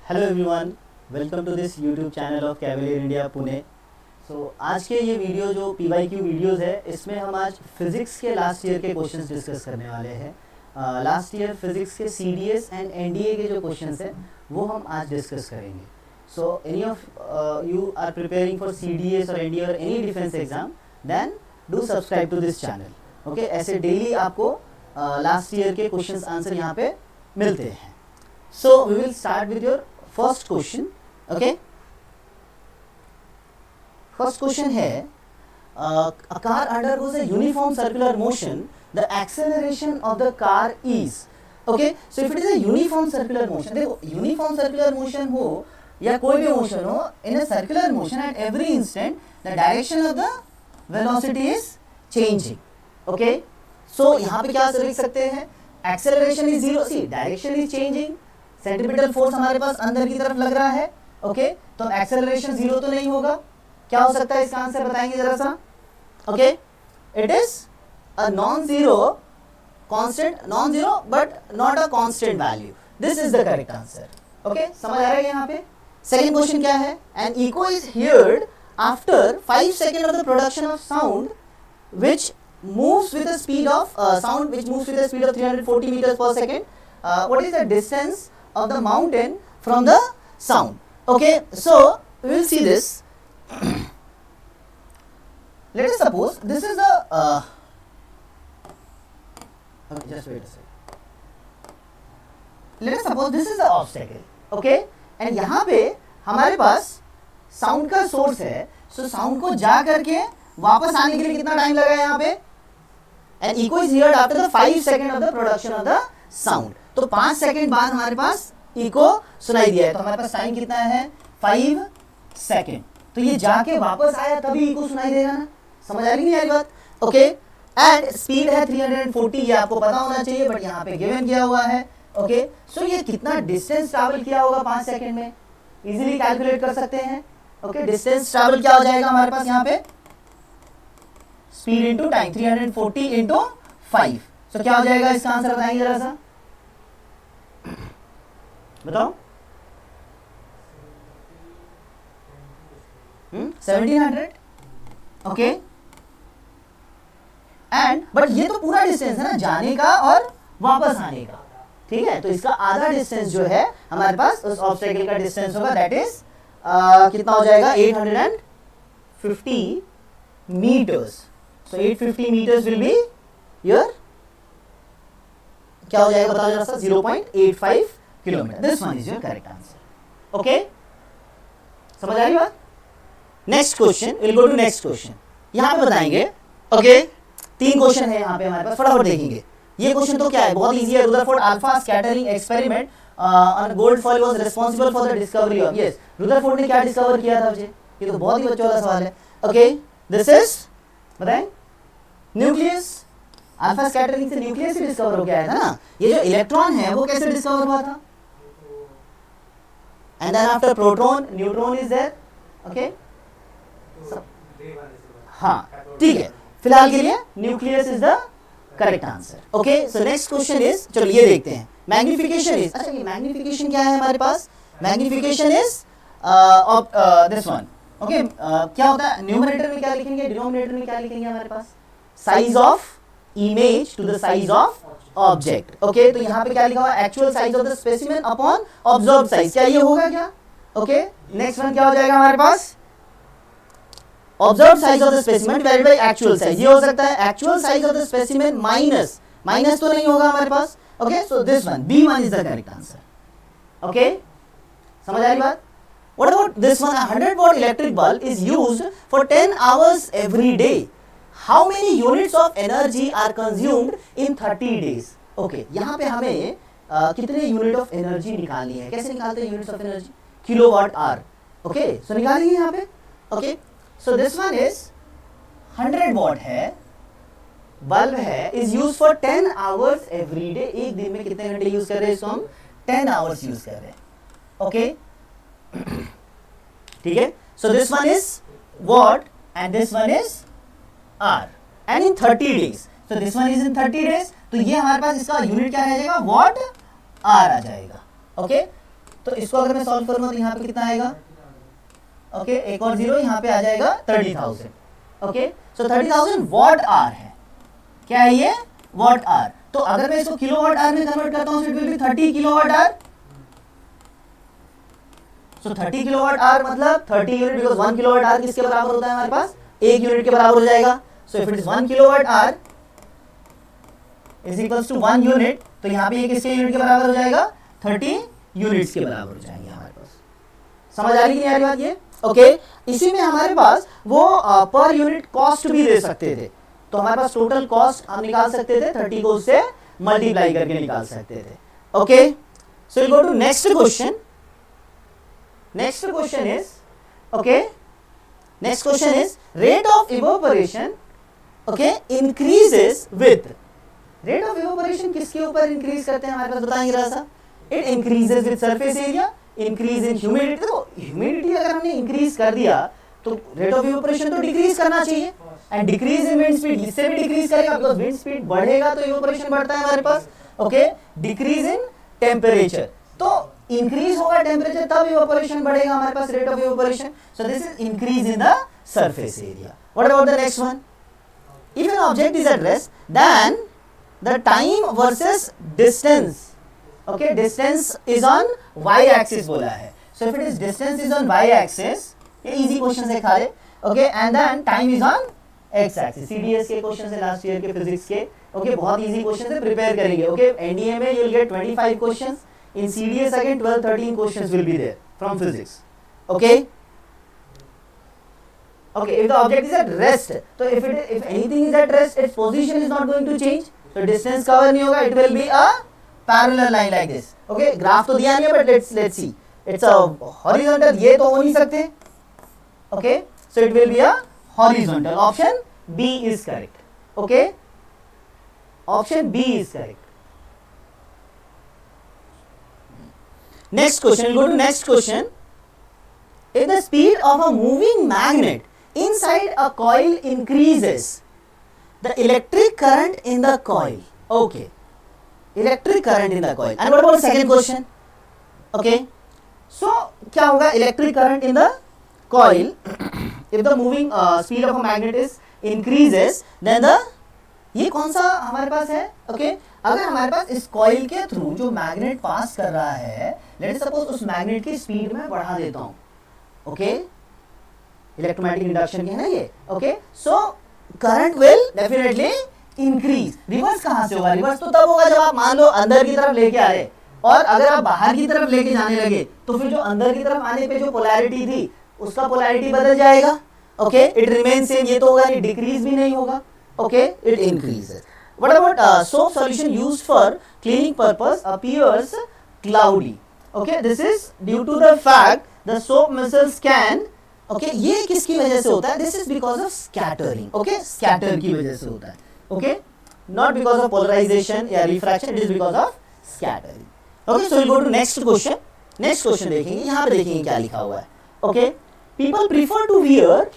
Hello everyone, welcome to this YouTube channel of Cavalier India Pune. आज के ये video जो PYQ वीडियोस है, इसमें हम आज फिज़िक्स के लास्ट ईयर के क्वेश्चंस डिस्कस करने वाले हैं। लास्ट ईयर फिज़िक्स के CDS एंड NDA के जो क्वेश्चंस हैं वो हम आज डिस्कस करेंगे। So any of you are preparing for CDS और NDA और any defence exam, then do subscribe to this channel. Okay, ऐसे डेली आपको लास्ट ईयर के क्वेश्चंस आंसर यहाँ पे मिलते हैं। So we will start with your first question. Okay. First question है, a car undergoes a uniform circular motion. The acceleration of the car is. Okay. So if it is a uniform circular motion, देखो uniform circular motion हो या कोई भी motion हो, in a circular motion at every instant the direction of the velocity is changing. Okay. So यहाँ पे क्या लिख सकते हैं? Acceleration is zero. See, direction is changing. Centripetal force हमारे पास अंदर की तरफ लग रहा है। ओके, तो एक्सेलरेशन जीरो तो नहीं होगा। क्या हो सकता है इसका आंसर बताएंगे जरा सा। Okay, it is a non zero constant, non zero but not a constant value. This is the correct answer. Okay, समझ आ रहा है यहाँ पे। सेकंड क्वेश्चन क्या है? An echo is heard after 5 second of the production of sound which moves with the speed of sound which moves with the speed of 340 meters per second. What is the distance of the mountain from the sound? Okay, so we will see this. Let us suppose this is the okay, just wait a second. Let us suppose this is the obstacle. Okay, and यहाँ पे हमारे पास sound का source है। So sound को जा करके वापस आने के लिए कितना टाइम लगा यहाँ पे? And echo is heard after the 5 second of the production of the sound. तो 5 सेकंड बाद हमारे पास इको सुनाई दिया है, तो हमारे पास टाइम कितना है? 5 सेकंड। तो ये जाके वापस आया तभी इको सुनाई देगा ना। समझ आ रही है बात? ओके, एंड स्पीड है 340, ये आपको पता होना चाहिए बट यहाँ पे गिवन किया हुआ है। ओके, सो ये कितना डिस्टेंस ट्रैवल किया होगा 5 सेकंड में, इजीली कैलकुलेट कर सकते हैं। ओके, डिस्टेंस ट्रैवल क्या हो जाएगा हमारे पास यहाँ पे? Speed into time, 340 into 5। सो क्या हो जाएगा इसका आंसर बताएंगे जरा सा, बताओ। 1700। ओके, एंड बट ये तो पूरा डिस्टेंस है ना, जाने का और वापस आने का। ठीक है, तो इसका आधा डिस्टेंस जो है हमारे पास उस ऑब्स्टेकल का डिस्टेंस होगा, दैट इज कितना हो जाएगा? 850 metres. So 850 meters will be your क्या हो जाएगा बताओ जरा सा? 0.85 kilometre. This one is your correct answer. Okay? समझ आ रही बात? Next question, we'll go to next question. यहाँ पे बताएंगे। Okay? 3 क्वेश्चन है यहाँ पे हमारे पास, फटाफट देखेंगे। ये क्वेश्चन तो क्या है? बहुत इजी है। Rutherford alpha scattering experiment on gold foil was responsible for the discovery of. Yes, Rutherford ने क्या डिस्कवर किया था मुझे? ये तो बहुत ही बच्चों वाला सवाल है। Okay? This is बताएं, न्यूक्लियस। अल्फा स्कैटरिंग से न्यूक्लियस ही डिस्कवर हो गया था ना। ये जो इलेक्ट्रॉन है वो कैसे डिस्कवर हुआ था? And then after proton neutron is there. Okay, हाँ ठीक है, फिलहाल के लिए nucleus is the correct answer. Okay, so next question is, चलो ये देखते हैं। मैग्निफिकेशन इज, अच्छा ये मैग्निफिकेशन क्या है हमारे पास? Magnification is this one. Okay, क्या होता है? न्यूमरेटर में क्या लिखेंगे, डिनोमिनेटर में क्या लिखेंगे हमारे पास? Size of image to the size of object. Okay, तो यहाँ पे क्या लिखा हुआ है? Actual size of the specimen upon observed size. क्या ये होगा क्या? ओके, नेक्स्ट वन क्या हो जाएगा हमारे पास? Observed size of the specimen divided by actual size. ये हो सकता है actual size of the specimen minus, minus तो नहीं होगा हमारे पास। Okay, so this one, B1 is the correct answer. Okay, समझ आ रही बात? What about this one? A 100 watt electric bulb is used for 10 hours every day. How many units of energy are consumed in 30 days? Okay, यहाँ पे हमें कितने unit of energy निकालनी है? कैसे निकालते हैं units of energy? Kilowatt hour. Okay, so निकालेंगे यहाँ पे। Okay, so this one is 100 watt है, बल्ब है, is use for 10 hours every day. एक दिन में कितने घंटे यूज कर रहे हैं इसको हम? 10 आवर्स यूज कर रहे हैं। ओके, ठीक है, so this one is what and this one is R, and in 30 days. So this one is in 30 days, तो ये हमारे पास इसका यूनिट क्या रह जाएगा? वॉट आर आ जाएगा। ओके, तो इसको अगर मैं सॉल्व करूंगा तो यहाँ पे कितना आएगा, ओके, एक और जीरो यहाँ पे आ जाएगा 30,000, ओके। सो 30,000 वॉट आवर है, क्या है ये, वॉट आवर। तो अगर मैं इसको किलोवाट आवर में कन्वर्ट करता हूँ, it will B 30 kilowatt hour. So 30 kilowatt hour मतलब 30 यूनिट, बिकॉज 1 किलोवाट आवर किसके बराबर होता है हमारे पास, 1 यूनिट के बराबर हो जाएगा। So if it is 1 kilowatt hour is equals to 1 unit, तो यहाँ पे ये किसके यूनिट के बराबर हो जाएगा, 30 यूनिट्स के बराबर हो जाएंगे हमारे पास। समझ आ रही है बात ये, ओके। इसी में हमारे पास वो पर यूनिट कॉस्ट भी दे सकते थे, तो हमारे पास टोटल कॉस्ट हम निकाल सकते थे, 30 को उससे मल्टीप्लाई करके निकाल सकते थे, okay. So will go to next question. Next question is, okay, next question is rate of evaporation, okay, increases with, rate of evaporation किसके ऊपर इंक्रीज करते हैं हमारे पास बताएंगे जरा सा, it increases with surface area, increase in humidity. देखो humidity अगर हमने इंक्रीज कर दिया तो रेट ऑफ इवोपरेशन तो डिक्रीज करना चाहिए, and decrease in wind speed, इससे भी डिक्रीज करेगा, बिकॉज़ विंड स्पीड बढ़ेगा तो इवोपरेशन बढ़ता है हमारे पास, ओके। डिक्रीज इन टेम्परेचर, तो इंक्रीज होगा टेम्परेचर तब इवोपरेशन बढ़ेगा हमारे पास, rate of evaporation. So this is increase in the surface area. What about the next one, if an object is at rest then the time versus distance, okay, distance is on Y axis बोला है। So if it is distance is on Y axis, ये easy question है खाली, okay, and then time is on X axis. CDS के question है last year के physics के, okay, बहुत इजी क्वेश्चन है, प्रिपेयर करेंगे, ओके। एनडीए में you will get 25 questions, in CDS again 12-13 questions will be there from physics, okay. Okay, if the object is at rest, so if anything is at rest, its position is not going to change, so distance cover नहीं होगा, it will be a parallel line like this, okay। Graph तो दिया नहीं है, but let's see, it's a horizontal, ये तो हो नहीं सकते, okay, so it will be a horizontal. Option B is correct, okay, option B is correct. Next question, we'll go to next question. If the speed of a moving magnet inside a coil increases, the electric current in the coil, okay, electric current in the coil. And what about the second question, okay, so क्या होगा, electric current in the coil if the moving speed of a magnet is increases, then the, ये कौन सा हमारे पास है, okay, अगर हमारे पास इस कॉइल के थ्रू जो मैग्नेट पास कर रहा है, लेट्स सपोज उस मैग्नेट की स्पीड में बढ़ा देता हूं, ओके, इलेक्ट्रोमैग्नेटिक इंडक्शन के है ना ये, okay. So current will definitely increase. Reverse कहां से होगा, रिवर्स तो तब होगा जब आप मान लो अंदर की तरफ लेके आए, और अगर आप बाहर की तरफ लेके जाने लगे तो फिर जो अंदर की तरफ आने पे जो पोलैरिटी थी उसका पोलैरिटी बदल जाएगा, ओके, इट रिमेन सेम, ये तो होगा नहीं, डिक्रीज भी नहीं होगा, okay, it increases. What about soap solution used for cleaning purpose appears cloudy, okay, this is due to the fact the soap micelles can, okay, ये किसकी वजह से होता है, this is because of scattering, okay, scatter की वजह से होता है, okay, not because of polarisation या refraction, it is because of scattering, okay. So will go to next question. Next question देखेंगे, यहाँ पे देखेंगे क्या लिखा हुआ है, okay. People prefer to wear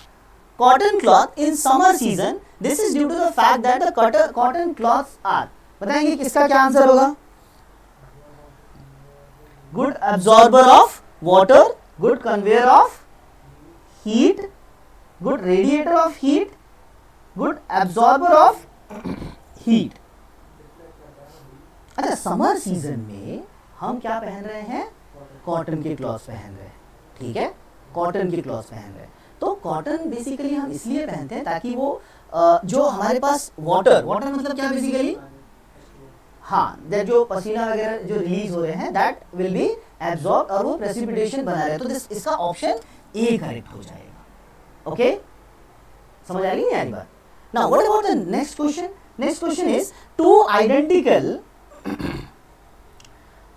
cotton cloth in summer season, this is due to the fact that the cotton clothes are, बताएंगे किसका क्या आंसर होगा, good absorber of water, good conveyor of heat, good radiator of heat, good absorber of heat। अच्छा, summer season में हम क्या पहन रहे हैं, कॉटन के क्लॉथ्स पहन रहे हैं, ठीक है, कॉटन के क्लॉथ्स पहन रहे हैं। तो कॉटन बेसिकली हम इसलिए पहनते हैं ताकि वो जो हमारे पास वाटर मतलब क्या बेसिकली, हाँ, दैट जो पसीना वगैरह जो रिलीज हो रहे हैं दैट विल बी एब्जॉर्ब और वो प्रेसिपिटेशन बना रहे हैं, तो इसका ऑप्शन ए करेक्ट हो जाएगा, ओके, समझ आ रही है यार बात। Now what about the next question, next question is two identical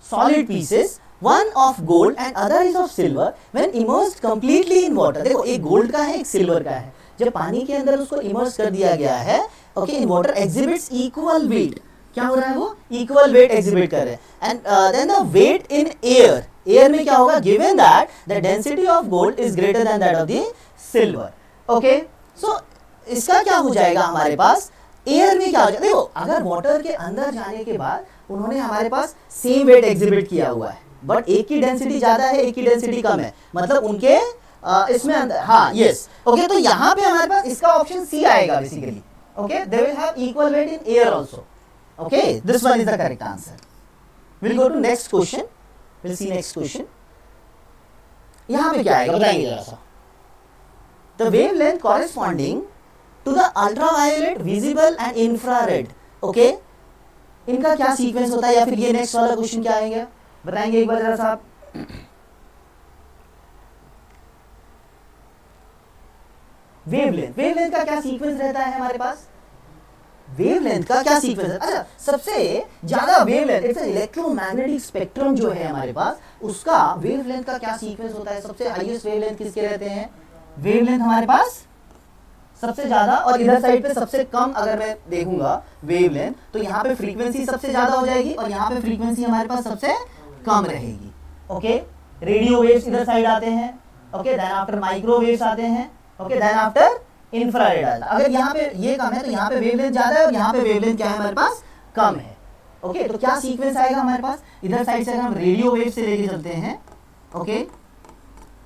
solid pieces, one of gold and other is of silver, when immersed completely in water, देखो एक गोल्ड का है एक सिल्वर का है, जब पानी के अंदर उसको इमर्स कर दिया गया है, okay, in water exhibits equal weight, क्या हो रहा है वो इक्वल वेट एक्सिबिट कर रहे हैं, and then the weight in air, air में क्या होगा, given that the density of gold is greater than that of the silver, okay. So इसका क्या हो जाएगा हमारे पास, एयर में क्या हो जाएगा, देखो अगर वाटर के अंदर जाने के बाद उन्होंने हमारे पास सेम वेट एग्जिबिट किया हुआ है, बट एक की डेंसिटी ज्यादा है, एक की डेंसिटी कम है, मतलब उनके इसमें हाँ यस ओके, तो यहाँ पे हमारे पास इसका ऑप्शन सी आएगा basically. Okay, they will have equal weight in air also. Okay, this one is the correct answer. Will go to next question. Will see next question. यहाँ पे क्या आएगा बताएंगे जरा सा. The wavelength corresponding to the ultraviolet, visible and infrared. Okay, इनका क्या sequence होता है, या फिर ये नेक्स्ट वाला क्वेश्चन क्या आएगा बताएंगे एक बार जरा सा आप. वेवलेंथ का क्या सीक्वेंस रहता है हमारे पास. वेवलेंथ का क्या सीक्वेंस है. अच्छा, सबसे ज्यादा वेवलेंथ, इट्स इलेक्ट्रोमैग्नेटिक स्पेक्ट्रम जो है हमारे पास, उसका वेवलेंथ का क्या सीक्वेंस होता है. सबसे हाईएस्ट वेवलेंथ किसके रहते हैं. वेवलेंथ हमारे पास सबसे ज्यादा, और इधर साइड पे सबसे कम. अगर मैं देखूंगा वेवलेंथ, तो यहाँ पे फ्रीक्वेंसी सबसे ज्यादा हो जाएगी और यहाँ पे फ्रीक्वेंसी हमारे पास सबसे कम रहेगी. ओके, रेडियो वेव्स इधर साइड आते हैं. ओके, देन आफ्टर माइक्रोवेव्स आते हैं. ओके, देन आफ्टर इंफ्रारेड आता है. अगर यहाँ पे ये कम है तो यहाँ पे वेवलेंथ ज्यादा है, और यहाँ पे वेवलेंथ क्या है हमारे पास कम है. ओके, तो क्या सीक्वेंस आएगा हमारे पास. इधर साइड से अगर हम रेडियो वेव से लेके चलते हैं. Okay,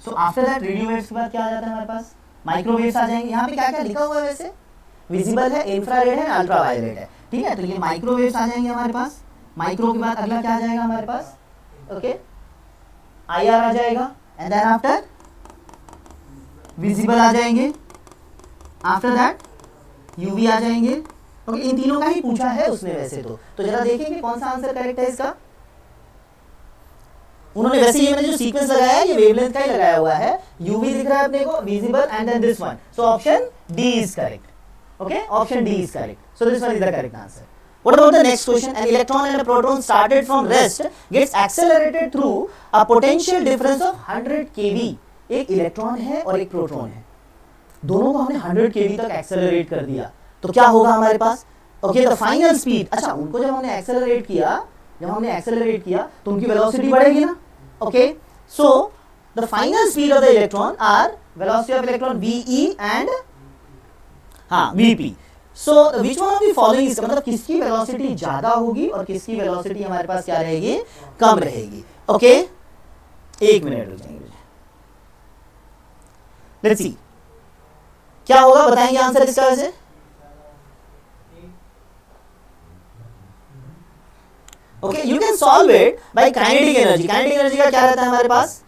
so after that radio waves के बाद क्या आ जाता है हमारे पास, माइक्रोवेव्स आ जाएंगे. यहाँ पे क्या क्या लिखा हुआ है वैसे, विजिबल है, इंफ्रारेड है, अल्ट्रावायलेट है. ठीक है, तो ये माइक्रोवेव्स आ जाएंगे हमारे पास. माइक्रो के बाद अगला क्या आ जाएगा हमारे पास. ओके, आईआर आ जाएगा, एंड देन आफ्टर विजिबल आ जाएंगे. आफ्टर दैट यूवी आ जाएंगे. ओके, इन तीनों का ही पूछा है उसने वैसे तो जरा देखेंगे कौन सा आंसर करेक्ट है इसका. उन्होंने वैसे ये मैंने जो सीक्वेंस लगाया है ये वेवलेंथ का ही लगाया हुआ है. यूवी दिख रहा है अपने को, visible, and then this one. So option D is correct. Okay, option D is correct. So this one is the correct answer. What about the next question? An electron and a proton started from rest gets accelerated through a potential difference of 100 keV. एक electron है और एक proton है, दोनों को हमने 100 केवी तक accelerate कर दिया, तो क्या होगा हमारे पास. Okay, the final speed. अच्छा, उनको जब हमने एक्सेलरेट किया तो उनकी वेलोसिटी बढ़ेगी ना. Okay, so the final speed of the electron or velocity of electron v e and v p. So which one of the following is, मतलब किसकी वेलोसिटी ज्यादा होगी और किसकी वेलोसिटी हमारे पास क्या रहेगी, कम रहेगी. ओके, एक मिनट रुक जाएंगे. लेट्स सी क्या होगा, बताएंगे आंसर इसका वैसे. Okay, you can solve it by kinetic energy. Kinetic energy का क्या रहता है हमारे पास.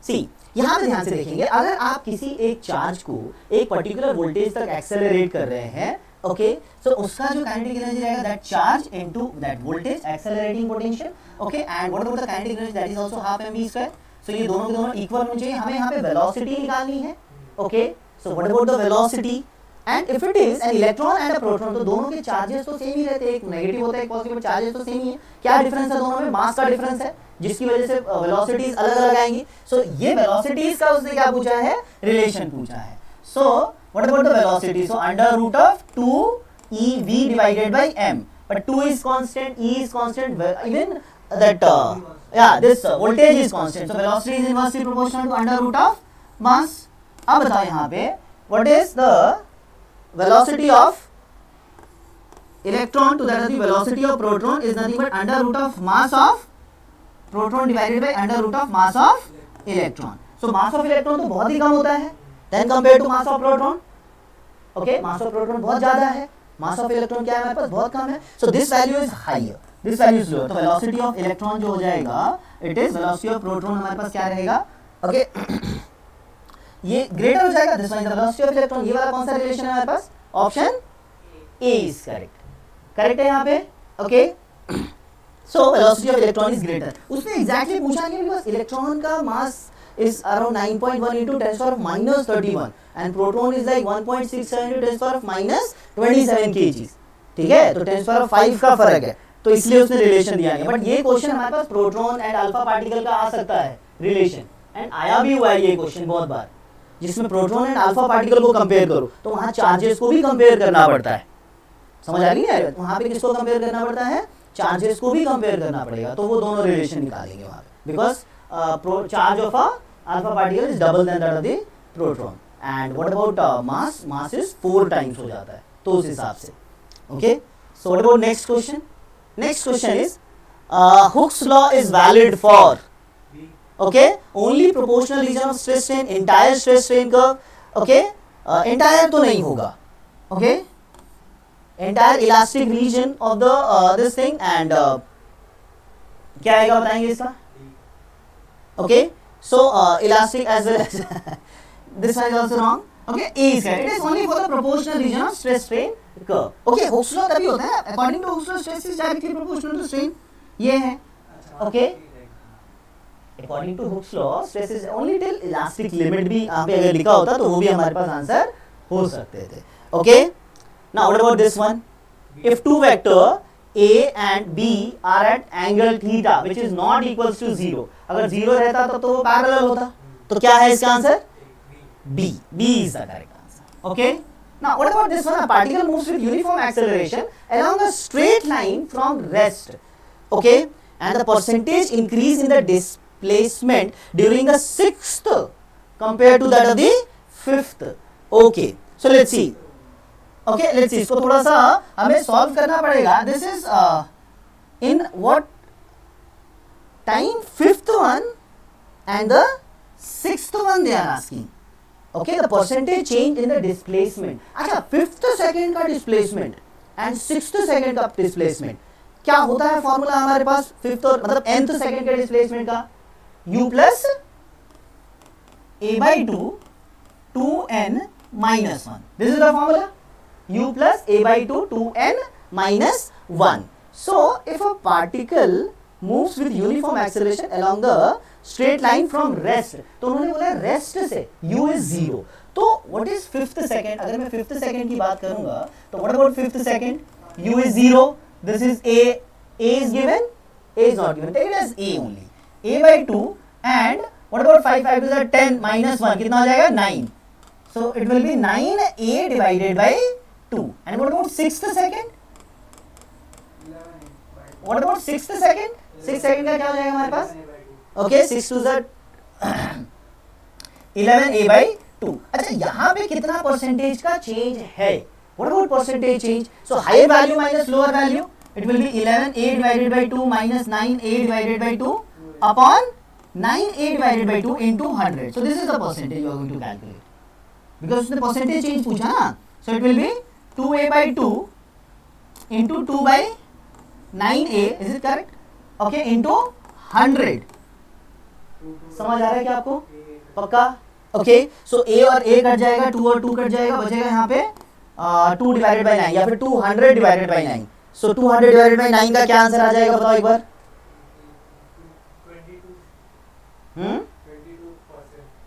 सी, यहां पे ध्यान से देखेंगे, अगर आप किसी एक चार्ज को एक पर्टिकुलर वोल्टेज तक एक्सेलरेट कर रहे हैं, ओके, सो उसका जो काइनेटिक एनर्जी रहेगा, that charge into that voltage accelerating potential. Okay, and what about the kinetic energy, that is also half mv square. So ये दोनों के दोनों इक्वल होने चाहिए. हमें यहाँ पे वेलोसिटी निकालनी है. Okay, so what about the velocity, and if it is an electron and a proton, तो दोनों के चार्जेस तो सेम ही रहते हैं. एक नेगेटिव होता है, एक पॉजिटिव, चार्जेस तो सेम ही है. क्या डिफरेंस है दोनों में, मास का डिफरेंस है, जिसकी वजह से वेलोसिटीज अलग अलग आएंगी. सो ये वेलोसिटीज का उसने क्या पूछा है, रिलेशन पूछा है. So what about the velocity, so under root of 2ev divided by m, but 2 is constant, e is constant, even that this voltage is constant, so velocity is inversely proportional to under root of mass. अब बताओ यहाँ पे what is the velocity of electron to that of the velocity of proton is nothing but under root of mass of proton divided by under root of mass of electron. So mass of electron तो बहुत ही कम होता है then compared to mass of proton. Okay, mass of proton बहुत ज्यादा है, mass of electron क्या है हमारे पास, बहुत कम है. So this value is higher, this value is lower. तो वेलोसिटी ऑफ इलेक्ट्रॉन जो हो जाएगा, it is velocity of proton हमारे पास क्या रहेगा. ओके, ये ग्रेटर हो जाएगा, this one is the velocity of electron. ये वाला कौन सा रिलेशन है हमारे पास, option A is correct. Correct है यहाँ पे. Okay, so velocity of electron is greater. उसने एग्जैक्टली पूछा नहीं, बिकॉज इलेक्ट्रॉन का मास is around 9.1 into 10 to the minus 31 and proton is like 1.67 into 10 to the minus 27 kg. ठीक है, तो 10 to the 5 का फर्क है, तो इसलिए उसने रिलेशन दिया है. बट ये क्वेश्चन हमारे पास प्रोटॉन एंड अल्फा पार्टिकल का आ सकता है रिलेशन, एंड आया भी हुआ है ये क्वेश्चन बहुत बार, जिसमें प्रोटॉन एंड अल्फा पार्टिकल को कंपेयर करो तो वहाँ चार्जेस को भी कंपेयर करना पड़ता है. समझ आ रही है, वहाँ पे किसको कंपेयर करना पड़ता है, चार्जेस को भी कंपेयर करना पड़ेगा. तो वो दोनों रिलेशन निकालेंगे वहाँ पे, because charge of a alpha particle is double than that of the proton. And what about mass, mass is 4 times हो जाता है, तो उस हिसाब से. Okay, so what about next question. next question is Hooke's law is valid for, okay, only proportional region of stress strain, entire stress strain curve, okay, entire तो नहीं होगा, okay, entire elastic region of the this thing, and क्या आएगा बताएंगे इसका, okay, so elastic as well as this one is also wrong, okay, A is correct. It is only for the proportional region of stress strain curve, okay. Hooke's law तभी होता है, according to Hooke's law stress is directly proportional to strain, ये है, okay. According to Hooke's law stress is only till elastic limit भी यहाँ पे अगर लिखा होता तो वो भी हमारे पास आंसर हो सकते थे, okay. Now what about this one? If two vector A and B are at angle theta which is not equals to 0, अगर 0 रहता तो वो parallel होता, तो क्या है इसका answer? B. B is the correct answer, okay. Now what about this one? A particle moves with uniform acceleration along a straight line from rest, okay, and the percentage increase in the displacement during the 6th compared to that of the 5th, okay. So let's see, okay, let's see, इसको थोड़ा सा हमें solve करना पड़ेगा. This is in what time? 5th one and the 6th one they are asking, okay. The percentage change in the displacement. अच्छा, 5th second का displacement and 6th second का displacement क्या होता है फॉर्मूला हमारे पास 5th और मतलब nth second के displacement का? U plus A by 2 2n minus 1. This is the formula. U plus A by 2 2n minus 1. So if a particle moves with uniform acceleration along the straight line from rest, तो उन्होंने बोला rest से U is 0. तो what is 5th second? अगर मैं 5th second की बात करूंगा तो what about 5th second? U is 0. This is A. A is given. A is not given. Take it as A only. A by 2 and what about 5? 5 is 10 minus 1 कितना हो जाएगा? 9. So it will be 9A divided by 2. And what about 6th second? What about 6th second? 6th second का क्या हो जाएगा हमारे पास? Okay, 6 to the 11A by 2. अच्छा, यहाँ पे कितना परसेंटेज का चेंज है? What about percentage change? So higher value minus lower value, it will be 11A divided by 2 minus 9A divided by 2 upon 9A divided by 2 into 100. So this is the percentage you are going to calculate. Because उसने percentage change पूछा ना, so it will be 2A by 2 into 2 by 9A, is it correct? Okay, into 100. समझ आ रहा है क्या आपको? पक्का? Okay, so A और A कट जाएगा, 2 और 2 कट जाएगा, बचेगा यहाँ पे 2 divided by 9 या फिर 200 divided by 9. So 200 divided by 9 का क्या आंसर आ जाएगा बताओ एक बार?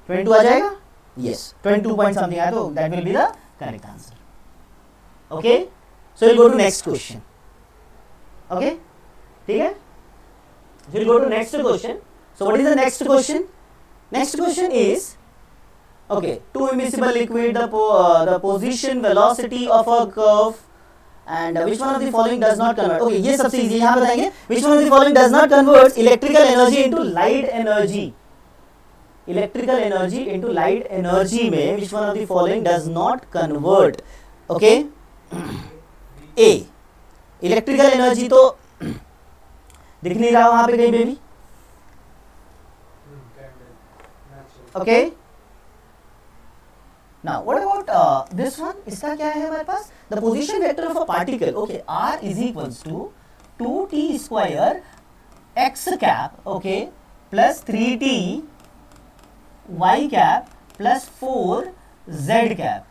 22 आ जाएगा? Yes, 22 point something आया तो that will be the correct answer. Okay, so we'll go to next question. Okay, ठीक है? We'll go to next question. So what is the next question? Next question is, okay, two immiscible liquid, the position velocity of a curve, and which one of the following does not convert? Okay, ये सबसे easy, यहाँ बताएंगे which one of the following does not convert electrical energy into light energy. Electrical energy into light energy में which one of the following does not convert? Okay, A. Electrical energy तो दिख नहीं रहा वहाँ पे कहीं पे भी. Okay. Now what about this one? इसका क्या है हमारे पास? The position vector of a particle. Okay, R is equals to 2t square x cap. Okay, plus 3t y cap plus 4 z cap.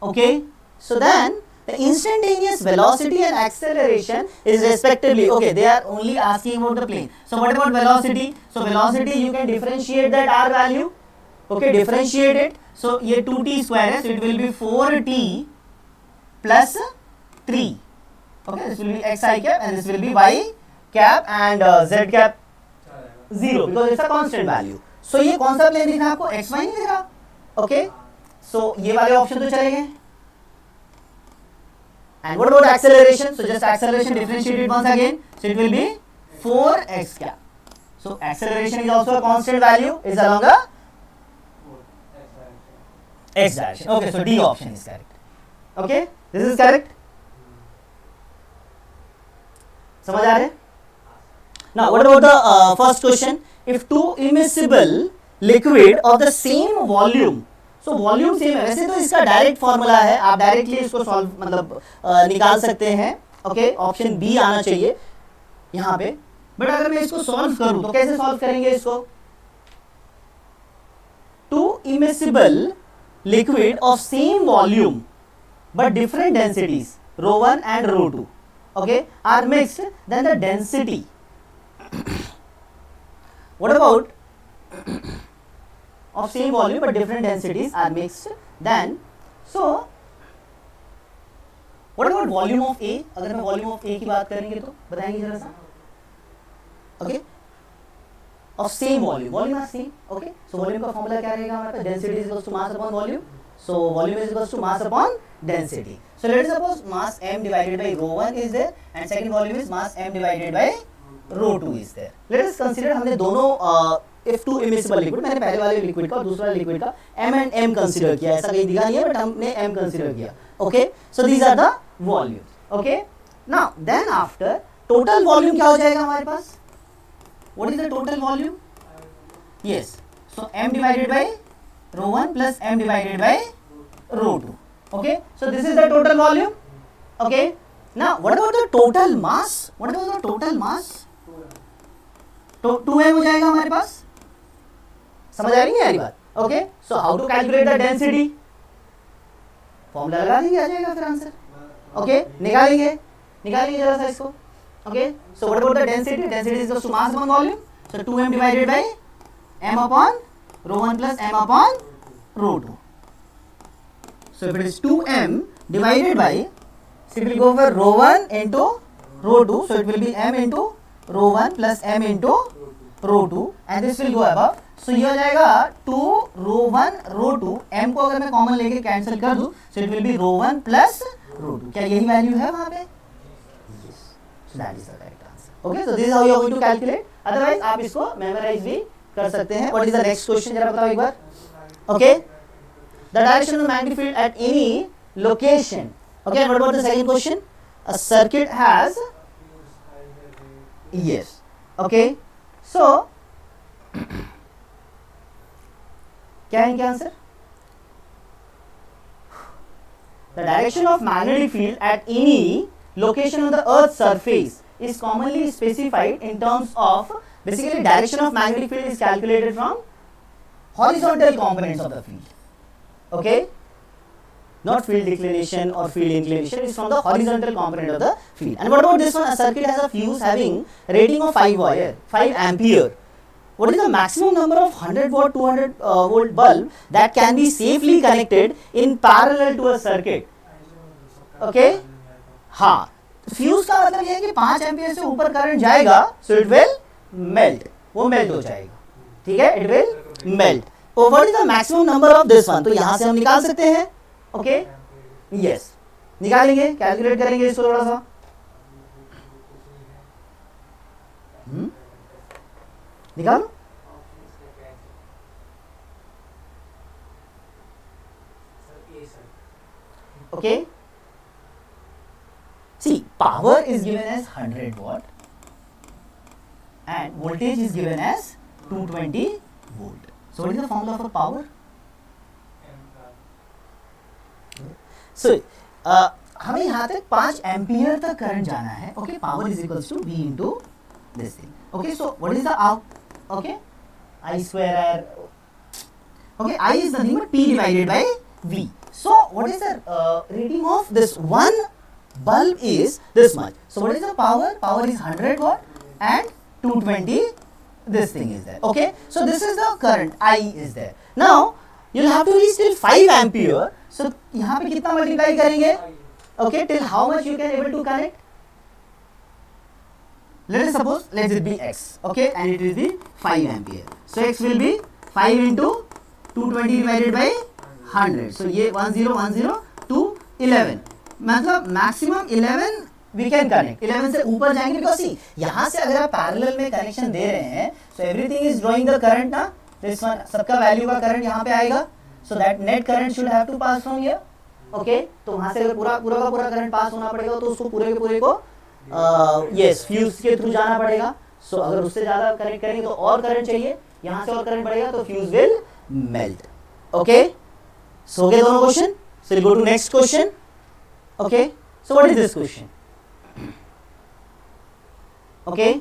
Okay. So then the instantaneous velocity and acceleration is respectively, okay, they are only asking about the plane. So what about velocity? So velocity you can differentiate that r value. Okay, differentiate it. So ये 2t square है, so it will be 4t plus 3. Okay, this will be xi cap and this will be y cap and z cap 0 because it's a constant value. So ये कौन सा plane दिख रहा है आपको? xy नहीं दिख रहा? Okay, so ये वाले ऑप्शन तो चले गए. And what about acceleration? So just acceleration differentiated once again. So it will be 4x cap. So acceleration is also a constant value, is along a x direction. Okay, so D option is correct. Okay, this is correct. समझ आ रहे हैं? Now what about the first question? If two immiscible liquid of the same volume, so volume same है, वैसे तो इसका direct formula है, आप directly इसको सॉल्व मतलब निकाल सकते हैं, ओके, ऑप्शन बी आना चाहिए यहाँ पे, बट अगर मैं इसको सॉल्व करूं तो कैसे सॉल्व करेंगे इसको? Two immiscible liquid of same volume but different densities, rho 1 and rho 2, okay, are mixed, then the density. What about of same volume but different densities are mixed, then so what about volume of A? अगर मैं volume of A की बात करेंगे तो बताएंगे जरा सा, okay, of same volume, volume are same, okay, so volume का फॉर्मूला क्या रहेगा हमारे पास? density is equals to mass upon volume, so volume is equals to mass upon density. So let us suppose mass m divided by rho 1 is there and second volume is mass m divided by rho 2 is there. Let us consider हमने दोनों F2 immiscible liquid, मैंने पहले वाले liquid का और दूसरा liquid का m and m consider किया, ऐसा कहीं दिखा नहीं है बट हमने m कंसीडर किया, okay, so these are the volumes, okay. Now then after total volume क्या हो जाएगा हमारे पास? What is the total volume? Yes, so m divided by rho 1 plus m divided by rho 2, okay, so this is the total volume, okay. Now what about the total mass? What about the total mass? तो 2m हो जाएगा हमारे पास, समझ आ रही है यारी बात, okay. So how to calculate the density? Formula लगा देंगे, आ जाएगा फिर आंसर, ओके. निकालेंगे जरा सा इसको, okay. So what about the density? Density is equal to mass upon volume, so 2m divided by m upon rho 1 plus m upon rho 2. So if it is 2m divided by, so it will go for rho 1 into rho 2, so it will be m into rho 1 plus m into rho 2 and this will go above. So ये हो जाएगा 2 rho 1 rho 2, m को अगर मैं common लेके cancel कर दूं, so it will be rho 1 plus rho 2. क्या यही वैल्यू है वहाँ पे? Yes. So that is the correct answer. Okay, so this is how you are going to calculate. Otherwise आप इसको memorize भी कर सकते हैं. What is the next question जरा बताओ एक बार, okay. The direction of magnetic field at any location, okay. And what about the second question? A circuit has, yes, okay. So क्या है इनका answer? The direction of magnetic field at any location on the Earth's surface is commonly specified in terms of, basically direction of magnetic field is calculated from horizontal components of the field, okay, not field declination or field inclination, is from the horizontal component of the field. And what about this one? A circuit has a fuse having rating of 5 ampere. What is the maximum number of 100 watt 200 volt bulb that can be safely connected in parallel to a circuit, okay. हाँ, fuse का मतलब ये है कि 5 ampere से ऊपर current जाएगा, सो it will melt, वो मेल्ट हो जाएगा, ठीक है, इट विल मेल्ट. और what is the maximum number of this one? तो यहां से हम निकाल सकते हैं, ओके, यस, निकालेंगे, कैलकुलेट करेंगे इसको थोड़ा सा, निकालो, okay. See, power is given as 100 watt and voltage is given as 220 volt. So what is the formula for power? So हमें यहाँ तक 5 एम्पियर तक करंट जाना है, okay. Power is equals to V into this thing, okay. So what is the out, okay, I square R, okay. I is nothing but P divided by V. So what is the rating of this one bulb is this much. So what is the power? Power is 100 watt and 220 this thing is there, okay. So this is the current, I is there. Now you'll have to reach till 5 ampere. So यहाँ पे कितना multiply करेंगे, okay, till how much you can able to connect? Let us suppose, let it be x, okay, and it will be 5 ampere. So x will be 5 into 220 divided by 100. So ये 1010 to 11, मतलब maximum 11 we can connect. 11 से ऊपर जाएंगे because सी यहाँ से अगर आप parallel में कनेक्शन दे रहे हैं, so everything is drawing the current ना, दिस वन सबका वैल्यू का करंट यहाँ पे आएगा, so that net current should have to pass from here, okay. तो वहाँ से अगर पूरा का पूरा करंट पास होना पड़ेगा तो उसको पूरे के पूरे को यस फ्यूज के थ्रू जाना पड़ेगा. सो अगर उससे ज्यादा कनेक्ट करेंगे तो और करंट चाहिए, यहां से और करंट बढ़ेगा तो fuse will melt. Okay, so हो गए दोनों question. So will go to next question. Okay, so what is this question? Okay,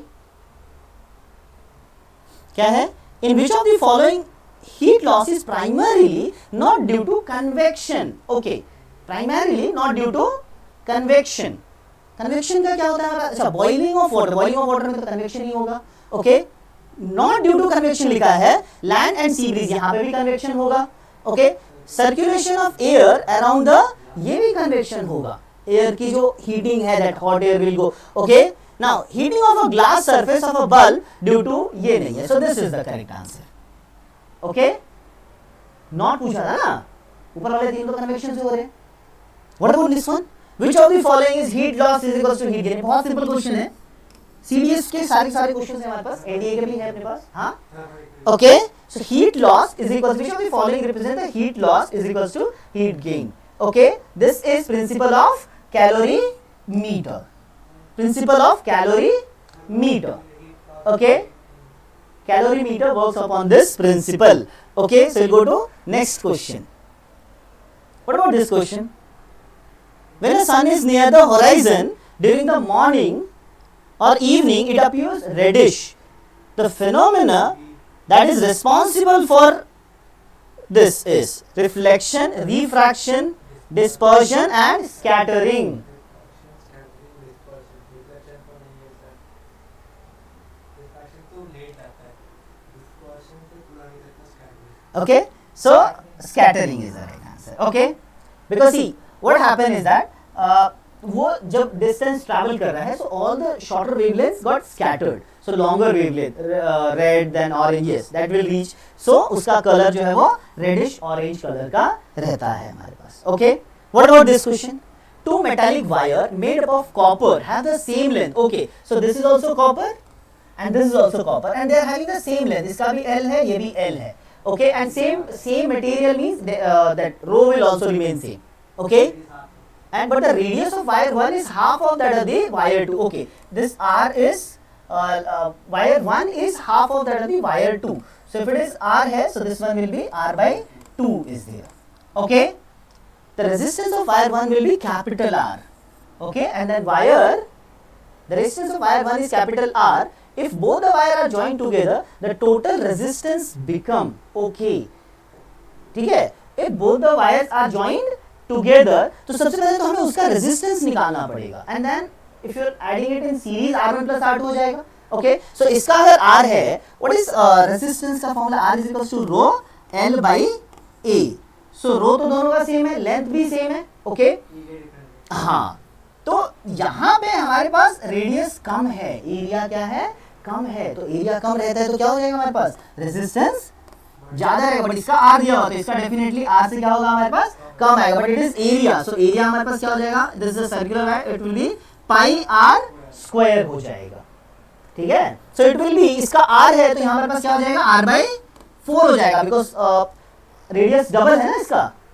क्या है? In which of the following heat loss is primarily not due to convection. Okay, primarily not due to convection. Convection का क्या होता है? अच्छा, boiling of water. Boiling of water में तो convection ही होगा. Okay, not due to convection लिखा है. Land and sea breeze, यहाँ पे भी convection होगा. Okay, circulation of air around the, ये भी convection होगा. Air की जो heating है, that hot air will go. Okay, now heating of a glass surface of a bulb due to, ये नहीं है. So this is the correct answer. Okay, not पूछा था ना, ऊपर वाले तीन तो कन्वेक्शन से हो रहे हैं. What about this one? Which of the following is heat loss is equals to heat gain? बहुत सिंपल क्वेश्चन है. सीडीएस के सारे क्वेश्चंस हैं हमारे पास, एनडीए के भी है अपने पास. हां, okay, so heat loss is equals, which of the following represent the heat loss is equals to heat gain? Okay, this is principle of calorimeter. Principle of calorimeter. Okay, calorimeter works upon this principle. Okay, so we'll go to next question. What about this question? When the sun is near the horizon during the morning or evening, it appears reddish. The phenomena that is responsible for this is reflection, refraction, dispersion and scattering. Okay, so scattering is the right answer. Okay, because see what happen is that वो जब distance travel कर रहा है, so all the shorter wavelengths got scattered. So longer wavelength, red then orange, yes, that will reach. So उसका color जो है वो reddish orange color का रहता है हमारे पास. Okay, what about this question? Two metallic wire made up of copper have the same length. Okay, so this is also copper and this is also copper and they are having the same length. इसका भी L है, ये भी L है. Okay, and same material means that rho will also remain same. Okay, and but the radius of wire 1 is half of that of the wire 2. Okay, this R is wire 1 is half of that of the wire 2. So if it is R है, so this one will be R by 2 is there. Okay, the resistance of wire 1 will be capital R. Okay, and then the resistance of wire 1 is capital R. If both the wire are joined together, the total resistance become, okay, ठीक है? If both the wires are joined together, तो सबसे पहले तो हमें उसका resistance निकालना पड़ेगा. And then if you are adding it in series, R1 plus R2 हो जाएगा. Okay, so इसका अगर R है, what is resistance का formula? R is equals to rho L by A. So rho तो दोनों का same है, length भी same है. Okay, हाँ, तो यहाँ पे हमारे पास रेडियस कम है, एरिया क्या है? कम है. तो एरिया कम रहता है तो क्या हो जाएगा हमारे पास? रेजिस्टेंस ज्यादा रहेगा. बट इसका आर दिया हुआ तो इसका डेफिनेटली आर से क्या होगा हमारे पास? कम आएगा. But it is area, so area हमारे पास क्या हो जाएगा? दिस इज सर्कुलर है, it will be pi r square हो जाएगा. ठीक है, सो इट विल बी, इसका आर है तो यहाँ हमारे पास क्या हो जाएगा? आर बाई 4 हो जाएगा. बिकॉज रेडियस डबल है ना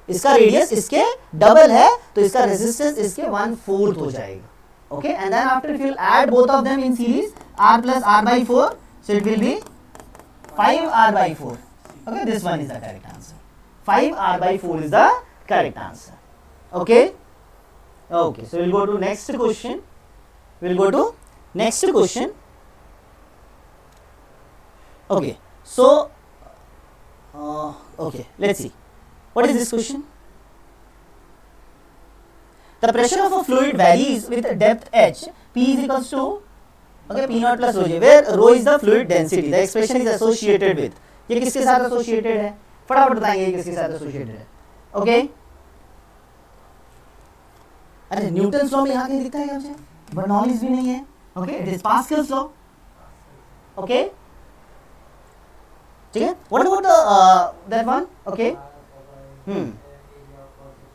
इसका रेडियस इसके डबल है तो इसका रेजिस्टेंस इसके 1/4 हो जाएगा. Okay, and then after if you add both of them in series, R plus R by 4, so it will be 5R by 4. Okay, this one is the correct answer. 5R by 4 is the correct answer. Okay, okay, so we'll go to next question. Okay, so okay, let's see. What is this question? The pressure of a fluid varies with depth h. P is equals to, okay, P naught plus rho j, where rho is the fluid density. The expression is associated with. ये किसके साथ associated है? फटाफट बताएंगे ये किसके साथ associated है. Okay? अरे न्यूटन्स लॉ में यहाँ कहीं दिखता है क्या मुझे? बर्नौलीज भी नहीं है. Okay, it is Pascal's law. Okay? ठीक है? What about the that one? Okay?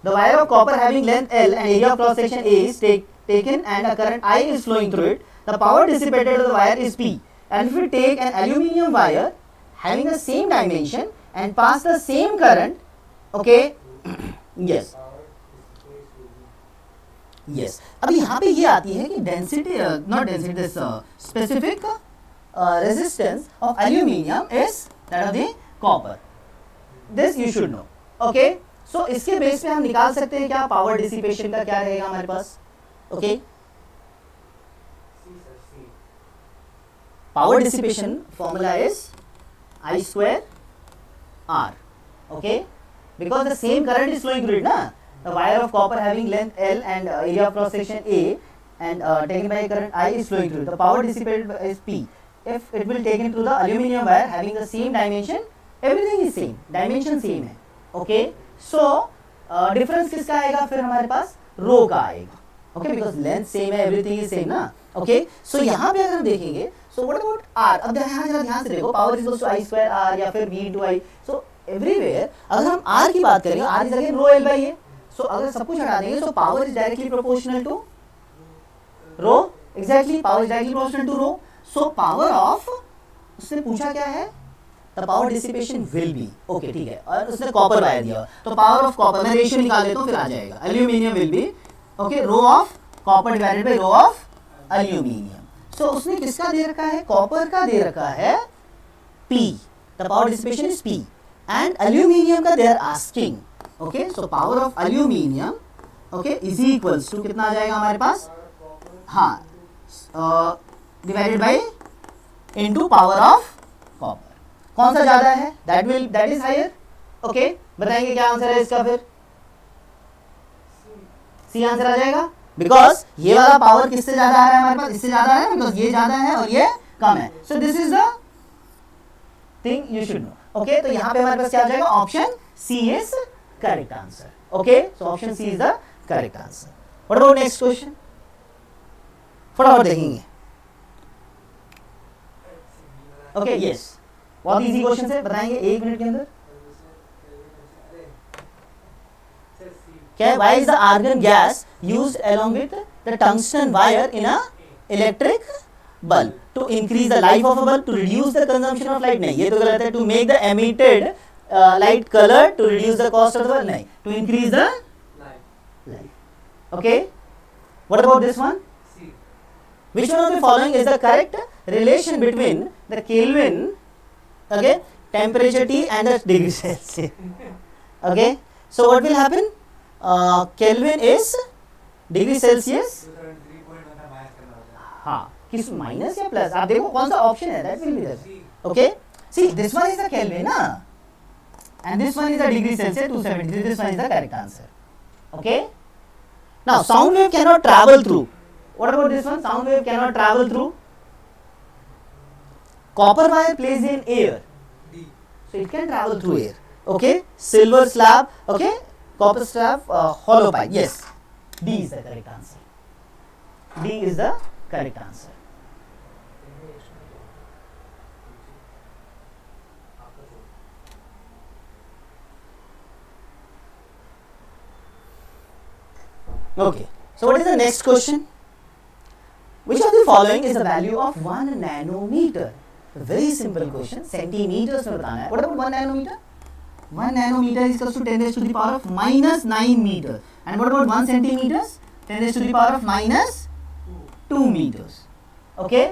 The wire of copper having length L and area of cross section A is taken and a current I is flowing through it. The power dissipated of the wire is P. And if we take an aluminium wire having the same dimension and pass the same current, okay, yes, yes, अभी यहाँ पे ये आती है कि density, not density, this specific resistance of aluminium is that of the copper, this you should know, okay. So इसके base पे हम निकाल सकते हैं क्या पावर डिसिपेशन का क्या रहेगा हमारे पास, okay. Power dissipation formula is I square R, okay, because the same current is flowing through it, na. The wire of copper having length L and area of cross section A and taken by current I is flowing through it. The power dissipated is P. If it will taken through the aluminum wire having the same dimension, everything is same, dimension same है, okay. So difference किसका आएगा फिर हमारे पास, रो का आएगा, okay, because length same है, everything is same ना, okay. So यहाँ पे अगर हम देखेंगे, so what about R? अब यहाँ जरा ध्यान से देखो, power is to I square R या फिर V into I, so everywhere अगर हम R की बात करें, R is again rho L by A, so अगर सब कुछ हटा देंगे, so power is directly proportional to row, exactly, power is directly proportional to row, so power of, उसने पूछा क्या है, the power dissipation will be, okay, ठीक है, और उसने कॉपर वायर दिया, तो पावर ऑफ कॉपर, मैं रेशियो निकाल लेता हूँ फिर आ जाएगा, aluminium will be, okay, rho of copper divided by rho of aluminium. So उसने किसका दे रखा है, कॉपर का दे रखा है P, the power dissipation is P, and aluminium का they are asking, okay. So power of aluminium, okay, is equals to कितना आ जाएगा हमारे पास, हाँ, divided by into power of copper, कौन सा ज्यादा है, दैट इज हायर, ओके। बताएंगे क्या आंसर है इसका, फिर सी आंसर आ जाएगा, बिकॉज ये वाला पावर किससे ज्यादा आ रहा है हमारे पास, इससे ज्यादा है, बिकॉज ये ज्यादा है और ये कम है, so this is the thing you should know, okay. तो यहाँ पे हमारे पास क्या आ जाएगा, option C is correct answer, okay. So option C is the correct answer. What about next question, फटाफट देखेंगे, ओके, यस, बहुत इजी क्वेश्चन है, बताएंगे 1 मिनट के अंदर। Okay, why is the argon gas used along with the tungsten wire in a electric bulb? To increase the life of a bulb, to reduce the consumption of light, नहीं, ये तो गलत है, to make the emitted light colored, to reduce the cost of the bulb, नहीं, to increase the light, okay. What about this one? Which one of the following is the correct relation between the Kelvin, okay, temperature T and the degree Celsius, okay. So what will happen? Kelvin is degree Celsius, हाँ, किस minus या plus, आप देखो कौन सा option है, that will be there, okay. See this one is the kelvin ना, and this one is the degree Celsius 273, this one is the correct answer, okay. Now sound wave can not travel through, what about this one, sound wave can not travel through copper wire placed in air, so it can travel through air, okay. Silver slab, okay, copper slab, hollow pipe, yes, D is the correct answer, D is the correct answer. Okay, so what is the next question? Which of the following is the value of 1 nanometer? Very simple question, centimeters में बताना है. What about 1 nanometer? 1 nanometer is equal to 10 raised to the power of minus 9 meter. And what about 1 centimeters? 10 raised to the power of minus 2 meters. Okay?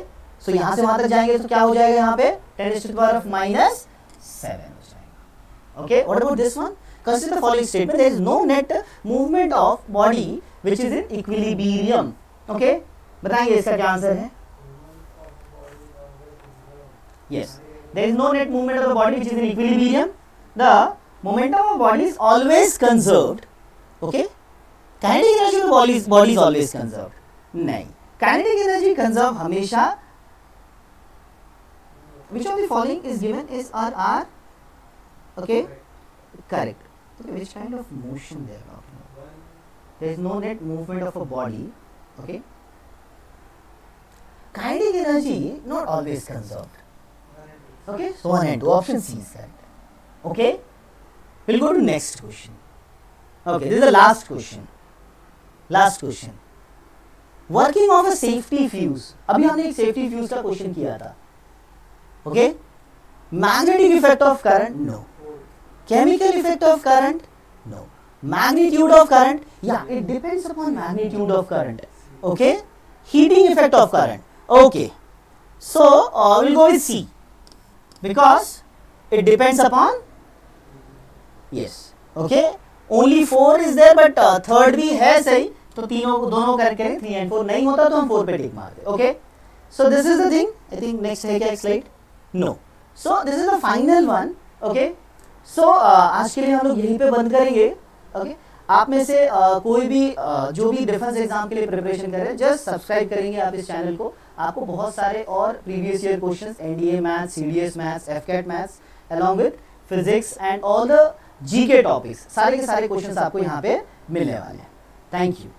So यहाँ से वहाँ तक जाएंगे तो क्या हो जाएगा यहाँ पे? 10 raised to the power of minus 7 हो जाएगा. Okay? What about this one? Consider the following statement. There is no net movement of body which is in equilibrium. Okay? बताएंगे इसका क्या आंसर है? Yes. There is no net movement of the body which is in equilibrium. The momentum of body is always conserved. Okay? Kinetic energy of the body is always conserved. नहीं. Kinetic energy conserve हमेशा. Which of the following is given is R? Okay? Correct. Okay, which kind of motion they are talking about? There is no net movement of a body. Okay? Kinetic energy not always conserved. Okay? So 1 and 2. Option C is correct. Okay? We'll go to next question. Okay, this is the last question. Last question. Working of a safety fuse. अभी हमने एक safety fuse का question किया था. Okay? Magnetic effect of current? No. Chemical effect of current? No. magnitude of current, yeah, it depends upon magnitude of current. Okay, heating effect of current. Okay, so we'll go with C because it depends upon, yes. Okay, only 4 is there but third भी है सही, तो तीनों दोनों करके 3 and 4 नहीं होता तो हम 4 पे टिक मार दे. Okay, so this is the thing. I think next है क्या slide? No. So this is the final one. Okay, so आज के लिए हम लोग यहीं पे बंद करेंगे. Okay, आप में से कोई भी जो भी डिफेंस एग्जाम के लिए प्रिपरेशन कर रहे हैं, जस्ट सब्सक्राइब करेंगे आप इस चैनल को. आपको बहुत सारे और previous year questions, NDA maths, CDS maths, AFCAT maths, along with physics and all the GK topics, सारे के सारे क्वेश्चंस आपको यहाँ पे मिलने वाले हैं. Thank you.